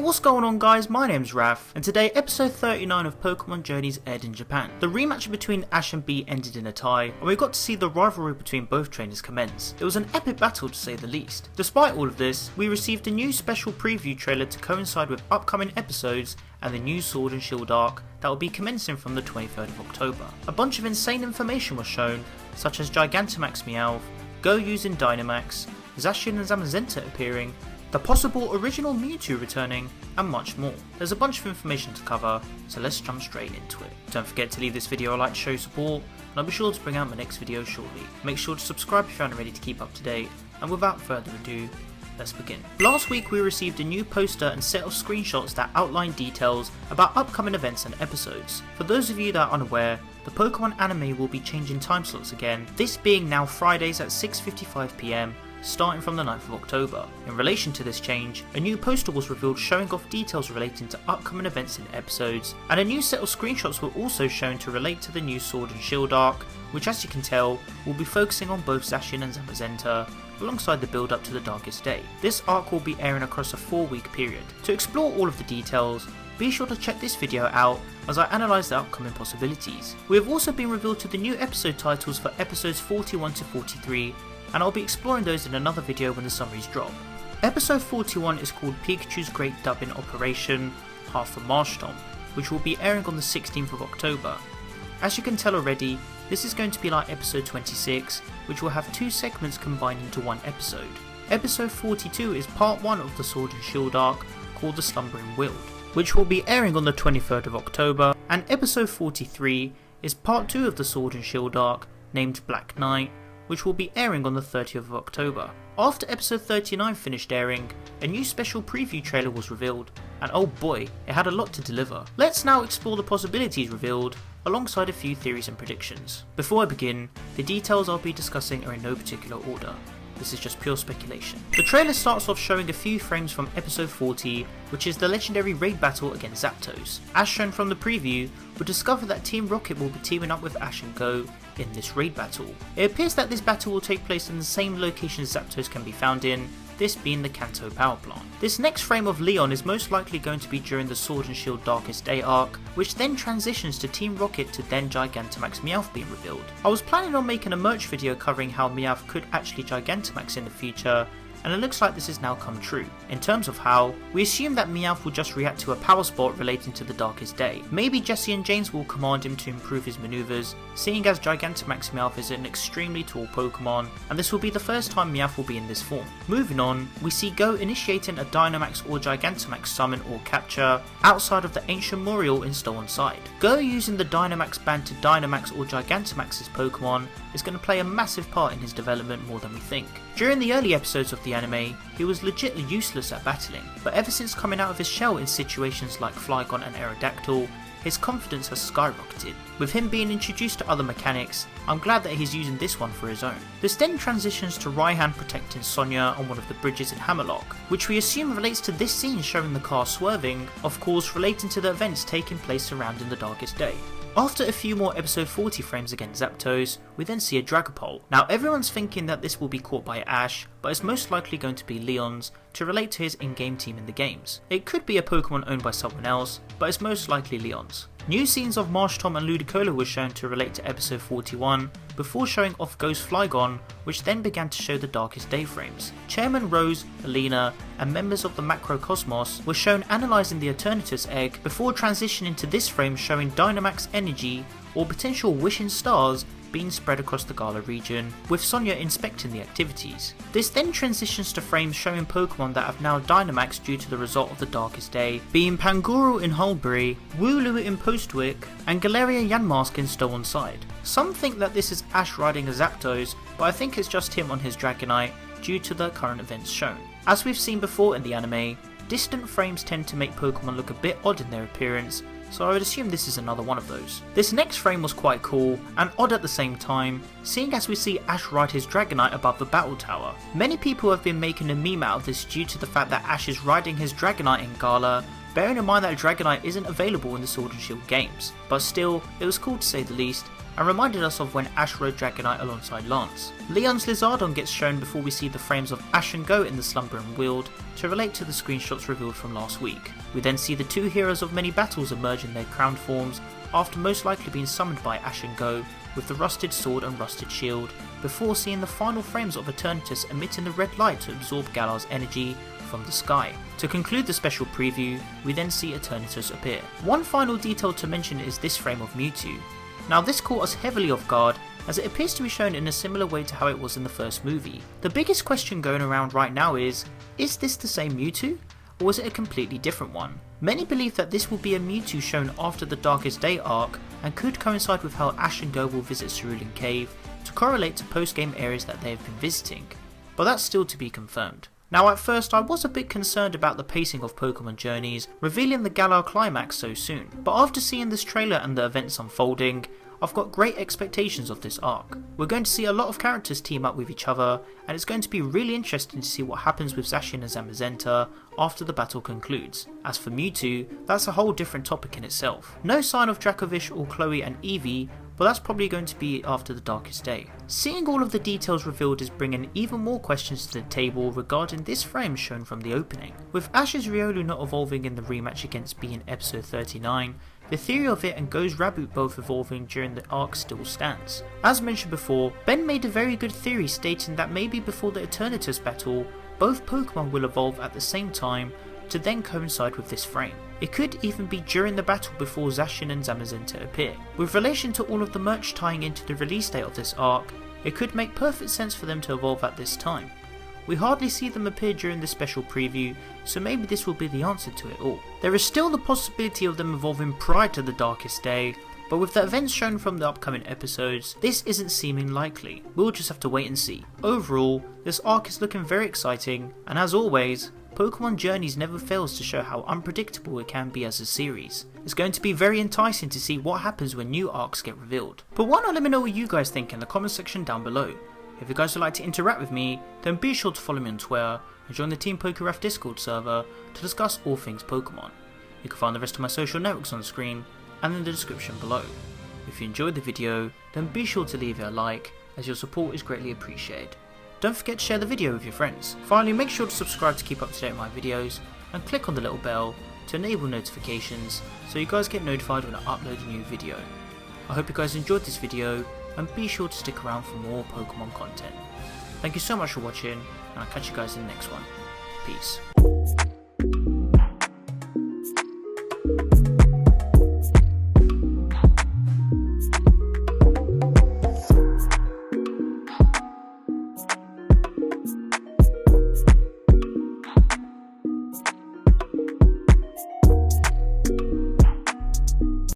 What's going on guys, my name's Raph, and today episode 39 of Pokemon Journeys aired in Japan. The rematch between Ash and B ended in a tie, and we got to see the rivalry between both trainers commence. It was an epic battle to say the least. Despite all of this, we received a new special preview trailer to coincide with upcoming episodes and the new Sword and Shield arc that will be commencing from the 23rd of October. A bunch of insane information was shown, such as Gigantamax Meowth, Go using Dynamax, Zacian Zamazenta appearing, the possible original Mewtwo returning, and much more. There's a bunch of information to cover, so let's jump straight into it. Don't forget to leave this video a like to show support, and I'll be sure to bring out my next video shortly. Make sure to subscribe if you aren't ready to keep up to date, and without further ado, let's begin. Last week we received a new poster and set of screenshots that outline details about upcoming events and episodes. For those of you that are unaware, the Pokemon anime will be changing time slots again, this being now Fridays at 6:55 PM, starting from the 9th of October. In relation to this change, a new poster was revealed showing off details relating to upcoming events and episodes, and a new set of screenshots were also shown to relate to the new Sword and Shield arc, which as you can tell, will be focusing on both Zacian and Zamazenta, alongside the build up to the Darkest Day. This arc will be airing across a 4-week period. To explore all of the details, be sure to check this video out as I analyse the upcoming possibilities. We have also been revealed to the new episode titles for episodes 41 to 43, and I'll be exploring those in another video when the summaries drop. Episode 41 is called Pikachu's Great Dubbing Operation, Half a Marshtomp, which will be airing on the 16th of October. As you can tell already, this is going to be like episode 26, which will have 2 segments combined into one episode. Episode 42 is part 1 of the Sword and Shield arc, called The Slumbering Wild, which will be airing on the 23rd of October, and episode 43 is part 2 of the Sword and Shield arc, named Black Knight, which will be airing on the 30th of October. After episode 39 finished airing, a new special preview trailer was revealed, and oh boy, it had a lot to deliver. Let's now explore the possibilities revealed, alongside a few theories and predictions. Before I begin, the details I'll be discussing are in no particular order. This is just pure speculation. The trailer starts off showing a few frames from episode 40, which is the legendary raid battle against Zapdos. As shown from the preview, we'll discover that Team Rocket will be teaming up with Ash and Go in this raid battle. It appears that this battle will take place in the same location Zapdos can be found in, this being the Kanto power plant. This next frame of Leon is most likely going to be during the Sword and Shield Darkest Day arc, which then transitions to Team Rocket to then Gigantamax Meowth being revealed. I was planning on making a merch video covering how Meowth could actually Gigantamax in the future, and it looks like this has now come true. In terms of how, we assume that Meowth will just react to a power spot relating to the Darkest Day. Maybe Jesse and James will command him to improve his maneuvers, seeing as Gigantamax Meowth is an extremely tall Pokemon, and this will be the first time Meowth will be in this form. Moving on, we see Go initiating a Dynamax or Gigantamax summon or capture outside of the ancient memorial in Stolen Side. Go using the Dynamax band to Dynamax or Gigantamax's Pokemon is going to play a massive part in his development more than we think. During the early episodes of the anime, he was legitimately useless at battling, but ever since coming out of his shell in situations like Flygon and Aerodactyl, his confidence has skyrocketed. With him being introduced to other mechanics, I'm glad that he's using this one for his own. This then transitions to Raihan protecting Sonia on one of the bridges in Hammerlock, which we assume relates to this scene showing the car swerving, of course relating to the events taking place surrounding the Darkest Day. After a few more episode 40 frames against Zapdos, we then see a Dragapult. Now everyone's thinking that this will be caught by Ash, but it's most likely going to be Leon's to relate to his in-game team in the games. It could be a Pokemon owned by someone else, but it's most likely Leon's. New scenes of Marshtomp and Ludicolo were shown to relate to episode 41, before showing off Ghost Flygon, which then began to show the Darkest Day frames. Chairman Rose, Alina, and members of the Macrocosmos were shown analysing the Eternatus egg, before transitioning to this frame showing Dynamax energy or potential wishing stars being spread across the Gala region, with Sonia inspecting the activities. This then transitions to frames showing Pokemon that have now Dynamaxed due to the result of the Darkest Day, being Pangoro in Hulbury, Wooloo in Postwick, and Galeria Yanmask in Stolen Side. Some think that this is Ash riding a Zapdos, but I think it's just him on his Dragonite due to the current events shown. As we've seen before in the anime, distant frames tend to make Pokemon look a bit odd in their appearance, so I would assume this is another one of those. This next frame was quite cool, and odd at the same time, seeing as we see Ash ride his Dragonite above the battle tower. Many people have been making a meme out of this due to the fact that Ash is riding his Dragonite in Gala, bearing in mind that Dragonite isn't available in the Sword and Shield games, but still, it was cool to say the least, and reminded us of when Ash rode Dragonite alongside Lance. Leon's Lizardon gets shown before we see the frames of Ash and Go in the Slumbering Weald to relate to the screenshots revealed from last week. We then see the two heroes of many battles emerge in their crowned forms after most likely being summoned by Ash and Go with the rusted sword and rusted shield, before seeing the final frames of Eternatus emitting the red light to absorb Galar's energy from the sky. To conclude the special preview, we then see Eternatus appear. One final detail to mention is this frame of Mewtwo. Now this caught us heavily off guard, as it appears to be shown in a similar way to how it was in the first movie. The biggest question going around right now is this the same Mewtwo, or was it a completely different one? Many believe that this will be a Mewtwo shown after the Darkest Day arc, and could coincide with how Ash and Go will visit Cerulean Cave to correlate to post-game areas that they have been visiting, but that's still to be confirmed. Now at first I was a bit concerned about the pacing of Pokemon Journeys, revealing the Galar climax so soon, but after seeing this trailer and the events unfolding, I've got great expectations of this arc. We're going to see a lot of characters team up with each other, and it's going to be really interesting to see what happens with Zacian and Zamazenta after the battle concludes. As for Mewtwo, that's a whole different topic in itself. No sign of Dracovish or Chloe and Eevee, but that's probably going to be after the Darkest Day. Seeing all of the details revealed is bringing even more questions to the table regarding this frame shown from the opening. With Ash's Riolu not evolving in the rematch against B in episode 39, the theory of it and Go's Raboot both evolving during the arc still stands. As mentioned before, Ben made a very good theory stating that maybe before the Eternatus battle, both Pokemon will evolve at the same time to then coincide with this frame. It could even be during the battle before Zacian and Zamazenta appear. With relation to all of the merch tying into the release date of this arc, it could make perfect sense for them to evolve at this time. We hardly see them appear during this special preview, so maybe this will be the answer to it all. There is still the possibility of them evolving prior to the Darkest Day, but with the events shown from the upcoming episodes, this isn't seeming likely. We'll just have to wait and see. Overall, this arc is looking very exciting, and as always, Pokemon Journeys never fails to show how unpredictable it can be as a series. It's going to be very enticing to see what happens when new arcs get revealed. But why not let me know what you guys think in the comment section down below. If you guys would like to interact with me, then be sure to follow me on Twitter and join the Team PokeRef Discord server to discuss all things Pokemon. You can find the rest of my social networks on the screen and in the description below. If you enjoyed the video, then be sure to leave it a like, as your support is greatly appreciated. Don't forget to share the video with your friends. Finally, make sure to subscribe to keep up to date with my videos, and click on the little bell to enable notifications so you guys get notified when I upload a new video. I hope you guys enjoyed this video, and be sure to stick around for more Pokemon content. Thank you so much for watching, and I'll catch you guys in the next one. Peace.